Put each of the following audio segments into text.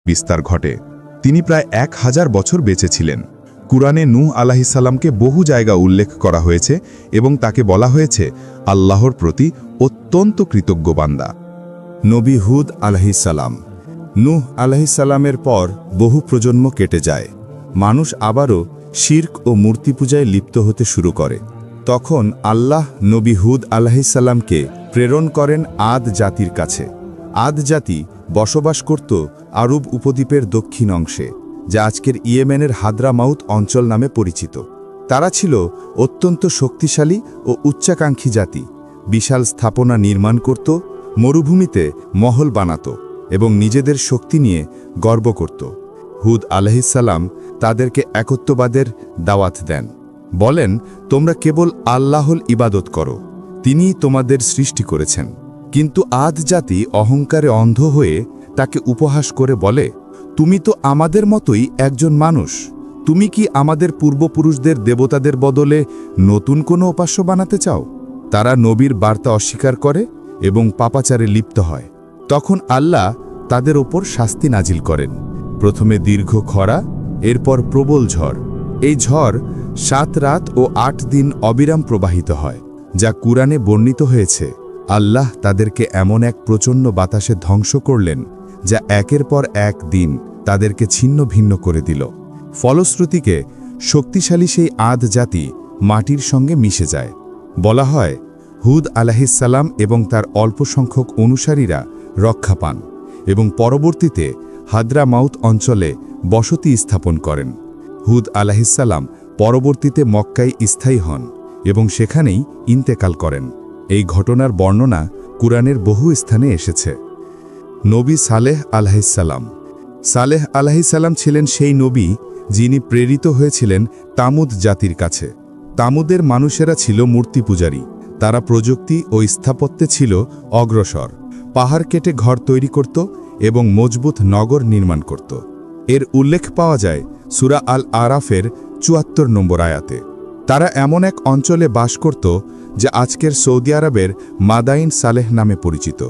বিস্তার ঘটে। তিনি প্রায় 1000 বছর বেঁচে ছিলেন। কুরআনে নূহ আলাইহিসসালামকে বহু জায়গা উল্লেখ করা হয়েছে এবং তাকে বলা হয়েছে আল্লাহর প্রতি অত্যন্ত কৃতজ্ঞ বান্দা। নবী হুদ আলাইহিসসালাম। নূহ আলাইহিসসালামের পর বহু প্রজন্ম কেটে যায়। মানুষ আবারও শিরক ও মূর্তি পূজায় লিপ্ত হতে শুরু করে। তখন আল্লাহ নবী হুদ আলাইহিসসালামকে প্রেরণ করেন আদ জাতির কাছে। আদ জাতি বসবাস করত আরব উপদ্বীপের দক্ষিণ অংশে, যা আজকের ইয়েমেনের হাদ্রামাউত অঞ্চল নামে পরিচিত। তারা ছিল অত্যন্ত শক্তিশালী ও উচ্চাকাঙ্ক্ষী জাতি। বিশাল স্থাপনা নির্মাণ করত, মরুভূমিতে মহল বানাত এবং নিজেদের শক্তি নিয়ে গর্ব করত। হুদ আলাইহিসসালাম তাদেরকে একত্ববাদের দাওয়াত দেন। বলেন, তোমরা কেবল আল্লাহর ইবাদত করো, তিনিই তোমাদের সৃষ্টি করেছেন। কিন্তু আদ জাতি অহংকারে অন্ধ হয়ে তাকে উপহাস করে বলে, তুমি তো আমাদের মতোই একজন মানুষ। তুমি কি আমাদের পূর্বপুরুষদের দেবতাদের বদলে নতুন কোনো উপাস্য বানাতে চাও? তারা নবীর বার্তা অস্বীকার করে এবং পাপাচারে লিপ্ত হয়। তখন আল্লাহ তাদের ওপর শাস্তি নাজিল করেন। প্রথমে দীর্ঘ খরা, এরপর প্রবল ঝড়। এই ঝড় 7 রাত ও 8 দিন অবিরাম প্রবাহিত হয়, যা কুরআনে বর্ণিত হয়েছে। আল্লাহ তাদেরকে এমন এক প্রচণ্ড বাতাসে ধ্বংস করলেন, যা একের পর এক দিন তাদেরকে ছিন্ন ভিন্ন করে দিল। ফলশ্রুতিকে শক্তিশালী সেই আদ জাতি মাটির সঙ্গে মিশে যায়। বলা হয়, হুদ আলাইহিসসালাম এবং তার অল্প সংখ্যক অনুসারীরা রক্ষা পান এবং পরবর্তীতে হাদ্রামাউত অঞ্চলে বসতি স্থাপন করেন। হুদ আলাইহিসসালাম পরবর্তীতে মক্কায় স্থায়ী হন এবং সেখানেই ইন্তেকাল করেন। এই ঘটনার বর্ণনা কুরআনের বহু স্থানে এসেছে। নবী সালেহ আলাইহিসসালাম। সালেহ আলাইহিসসালাম ছিলেন সেই নবী যিনি প্রেরিত হয়েছিলেন তামুদ জাতির কাছে। তামুদের মানুষেরা ছিল মূর্তি পূজারী। তারা প্রযুক্তি ও স্থাপত্যে ছিল অগ্রসর। পাহাড় কেটে ঘর তৈরি করত এবং মজবুত নগর নির্মাণ করত। এর উল্লেখ পাওয়া যায় সূরা আল আরাফের ৭৪ নম্বর আয়াতে। তারা এমন এক অঞ্চলে বাস করত যা আজকের সৌদি আরবের মাদাইন সালেহ নামে পরিচিত।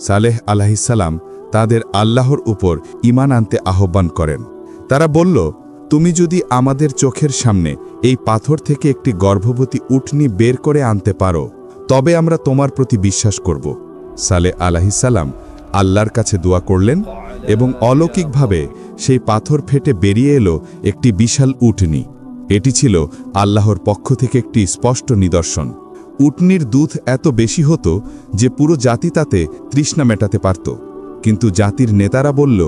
সালেহ আলাইহিসসালাম তাদের আল্লাহর উপর ঈমান আনতে আহ্বান করেন। তারা বলল, তুমি যদি আমাদের চোখের সামনে এই পাথর থেকে একটি গর্ভবতী উটনি বের করে আনতে পারো, তবে আমরা তোমার প্রতি বিশ্বাস করব। সালেহ আলাইহিসসালাম আল্লাহর কাছে দোয়া করলেন এবং অলৌকিকভাবে সেই পাথর ফেটে বেরিয়ে এলো একটি বিশাল উটনি। এটি ছিল আল্লাহর পক্ষ থেকে একটি স্পষ্ট নিদর্শন। উটনির দুধ এত বেশি হতো যে পুরো জাতি তাতে তৃষ্ণা মেটাতে পারত। কিন্তু জাতির নেতারা বলল,